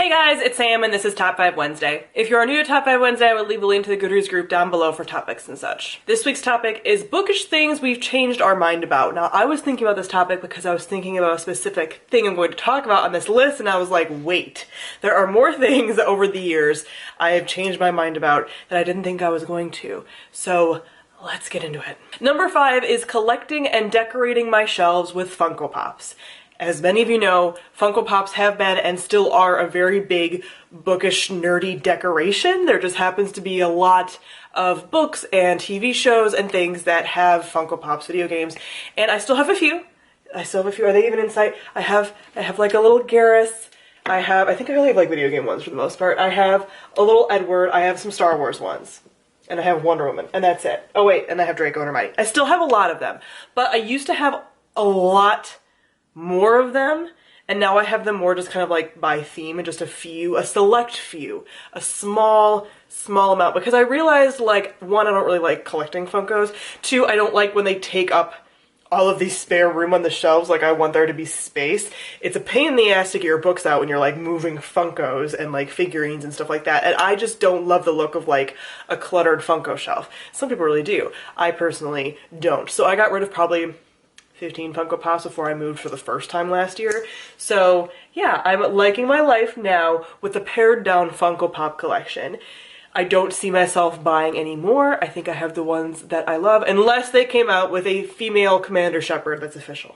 Hey guys, it's Sam and this is Top 5 Wednesday. If you are new to Top 5 Wednesday, I would leave a link to the Goodreads group down below for topics and such. This week's topic is bookish things we've changed our mind about. Now, I was thinking about this topic because I was thinking about a specific thing I'm going to talk about on this list, and I was like, wait, there are more things over the years I have changed my mind about that I didn't think I was going to. So let's get into it. Number 5 is collecting and decorating my shelves with Funko Pops. As many of you know, Funko Pops have been and still are a very big, bookish, nerdy decoration. There just happens to be a lot of books and TV shows and things that have Funko Pops video games. And I still have a few. Are they even in sight? I have like a little Garrus. I think I only have like video game ones for the most part. I have a little Edward. I have some Star Wars ones. And I have Wonder Woman. And that's it. Oh wait, and I have Draco and Hermione. I still have a lot of them. But I used to have a lot more of them, and now I have them more just kind of like by theme and just a select few, a small amount, because I realized, like, one, I don't really like collecting Funkos, two, I don't like when they take up all of the spare room on the shelves. Like, I want there to be space. It's a pain in the ass to get your books out when you're like moving Funkos and like figurines and stuff like that, and I just don't love the look of like a cluttered Funko shelf. Some people really do. I personally don't. So I got rid of probably 15 Funko Pops before I moved for the first time last year. So yeah, I'm liking my life now with a pared down Funko Pop collection. I don't see myself buying any more. I think I have the ones that I love, unless they came out with a female Commander Shepherd that's official.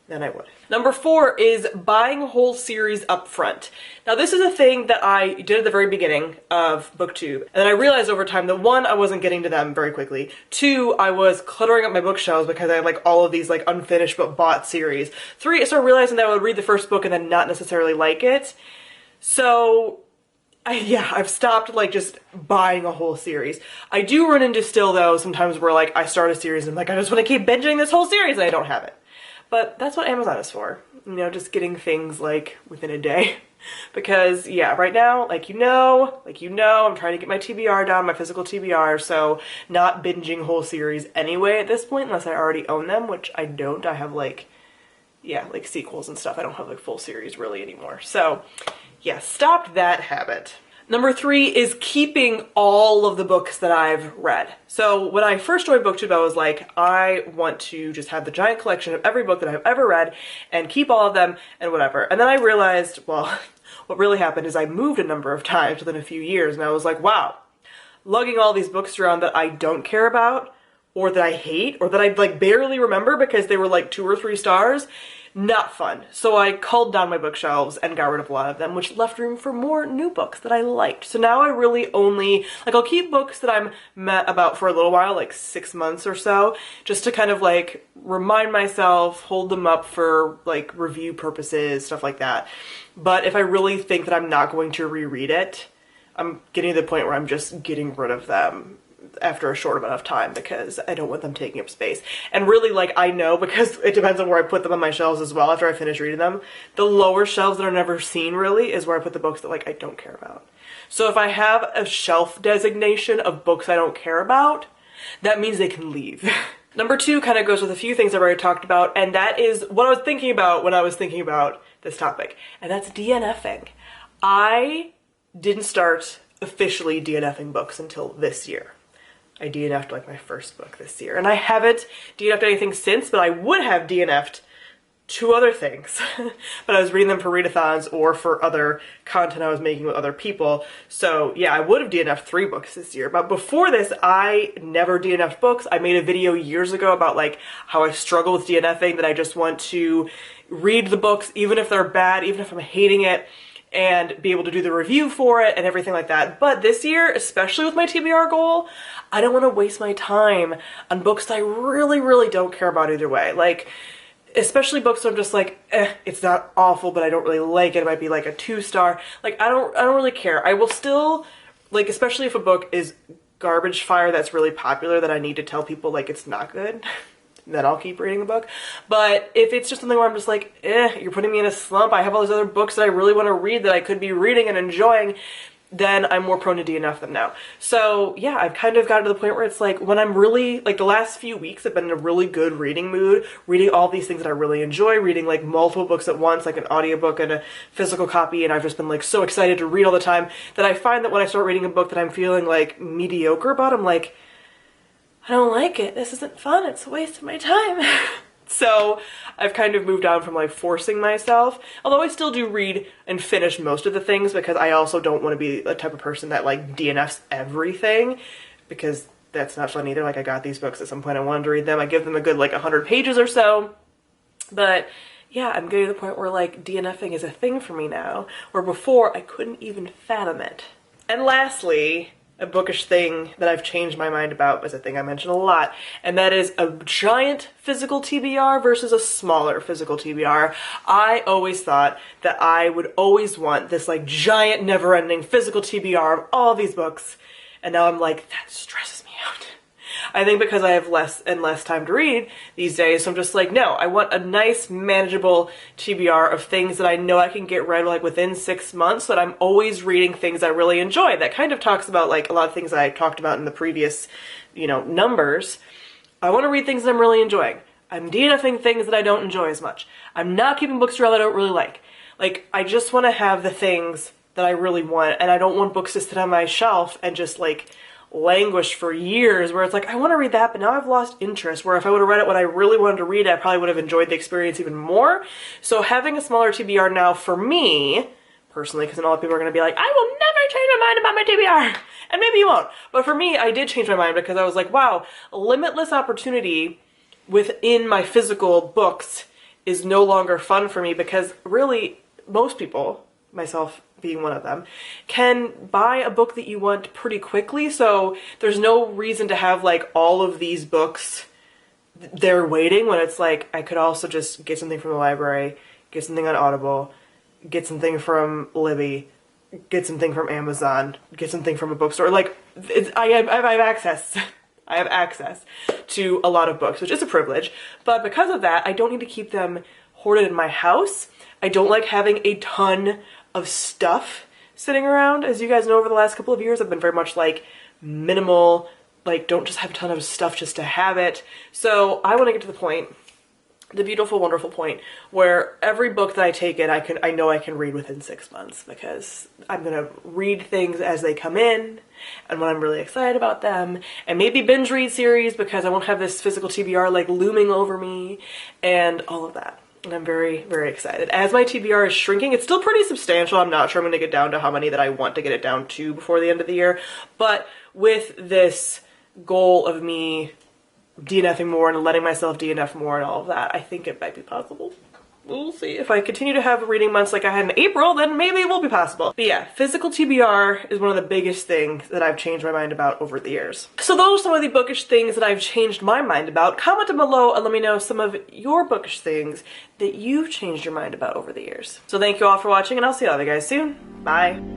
Then I would. Number 4 is buying a whole series up front. Now this is a thing that I did at the very beginning of BookTube, and then I realized over time that 1, I wasn't getting to them very quickly, 2, I was cluttering up my bookshelves because I had like all of these like unfinished but bought series, 3, I started realizing that I would read the first book and then not necessarily like it, so I've stopped like just buying a whole series. I do run into still though sometimes where like I start a series and I'm like, I just want to keep binging this whole series and I don't have it. But that's what Amazon is for, you know, just getting things like within a day. Because yeah, right now, like you know, I'm trying to get my TBR down, my physical TBR, so not binging whole series anyway at this point, unless I already own them, which I don't. I have like, yeah, like sequels and stuff. I don't have like full series really anymore. So yeah, stopped that habit. Number 3 is keeping all of the books that I've read. So when I first joined BookTube, I was like, I want to just have the giant collection of every book that I've ever read and keep all of them and whatever. And then I realized, well, what really happened is I moved a number of times within a few years, and I was like, wow, lugging all these books around that I don't care about, or that I hate, or that I like barely remember because they were like 2 or 3 stars, not fun. So I culled down my bookshelves and got rid of a lot of them, which left room for more new books that I liked. So now I really only, like, I'll keep books that I'm met about for a little while, like 6 months or so, just to kind of like remind myself, hold them up for like review purposes, stuff like that. But if I really think that I'm not going to reread it, I'm getting to the point where I'm just getting rid of them after a short amount of time because I don't want them taking up space. And really, like, I know, because it depends on where I put them on my shelves as well after I finish reading them, the lower shelves that are never seen really is where I put the books that like I don't care about. So if I have a shelf designation of books I don't care about, that means they can leave. Number 2 kind of goes with a few things I've already talked about, and that is what I was thinking about when I was thinking about this topic, and that's DNFing. I didn't start officially DNFing books until this year. I DNF'd like my first book this year, and I haven't DNF'd anything since, but I would have DNF'd 2 other things, but I was reading them for readathons or for other content I was making with other people. So yeah, I would have DNF'd 3 books this year, but before this, I never DNF'd books. I made a video years ago about like how I struggle with DNFing, that I just want to read the books, even if they're bad, even if I'm hating it, and be able to do the review for it and everything like that. But this year, especially with my TBR goal, I don't want to waste my time on books that I really don't care about either way. Like, especially books that I'm just like, it's not awful, but I don't really like it. It might be like a 2-star. Like, I don't really care. I will still, like, especially if a book is garbage fire that's really popular that I need to tell people like it's not good, then I'll keep reading the book. But if it's just something where I'm just like, you're putting me in a slump, I have all these other books that I really want to read that I could be reading and enjoying, then I'm more prone to DNF them now. So yeah, I've kind of gotten to the point where it's like when I'm really, like the last few weeks I've been in a really good reading mood, reading all these things that I really enjoy, reading like multiple books at once, like an audiobook and a physical copy, and I've just been like so excited to read all the time that I find that when I start reading a book that I'm feeling like mediocre about, I'm like, I don't like it. This isn't fun. It's a waste of my time. So I've kind of moved on from like forcing myself, although I still do read and finish most of the things because I also don't want to be the type of person that like DNFs everything, because that's not fun either. Like I got these books at some point, I wanted to read them. I give them a good like 100 pages or so, but yeah, I'm getting to the point where like DNFing is a thing for me now, where before I couldn't even fathom it. And lastly, a bookish thing that I've changed my mind about is a thing I mention a lot, and that is a giant physical TBR versus a smaller physical TBR. I always thought that I would always want this like giant never-ending physical TBR of all these books, and now I'm like, that stresses me out. I think because I have less and less time to read these days, so I'm just like, no, I want a nice, manageable TBR of things that I know I can get read like within 6 months, so that I'm always reading things I really enjoy. That kind of talks about like a lot of things I talked about in the previous, numbers. I want to read things that I'm really enjoying. I'm DNFing things that I don't enjoy as much. I'm not keeping books around that I don't really like. Like, I just want to have the things that I really want, and I don't want books to sit on my shelf and just like languish for years where it's like, I want to read that, but now I've lost interest, where if I would have read it when I really wanted to read it, I probably would have enjoyed the experience even more. So having a smaller TBR now for me, personally, because then a lot of people are going to be like, I will never change my mind about my TBR, and maybe you won't. But for me, I did change my mind because I was like, wow, limitless opportunity within my physical books is no longer fun for me, because really, most people, myself being one of them, can buy a book that you want pretty quickly, so there's no reason to have like all of these books there waiting, when it's like I could also just get something from the library, get something on Audible, get something from Libby, get something from Amazon, get something from a bookstore. Like I have access. I have access to a lot of books, which is a privilege, but because of that, I don't need to keep them hoarded in my house. I don't like having a ton of stuff sitting around. As you guys know, over the last couple of years, I've been very much like minimal, like don't just have a ton of stuff just to have it. So I want to get to the point, the beautiful, wonderful point, where every book that I take in, I know I can read within 6 months, because I'm gonna read things as they come in and when I'm really excited about them, and maybe binge read series because I won't have this physical TBR like looming over me and all of that. And I'm very, very excited. As my TBR is shrinking, it's still pretty substantial. I'm not sure I'm going to get down to how many that I want to get it down to before the end of the year. But with this goal of me DNFing more and letting myself DNF more and all of that, I think it might be possible. We'll see. If I continue to have reading months like I had in April, then maybe it will be possible. But yeah, physical TBR is one of the biggest things that I've changed my mind about over the years. So those are some of the bookish things that I've changed my mind about. Comment down below and let me know some of your bookish things that you've changed your mind about over the years. So thank you all for watching, and I'll see all of you guys soon. Bye.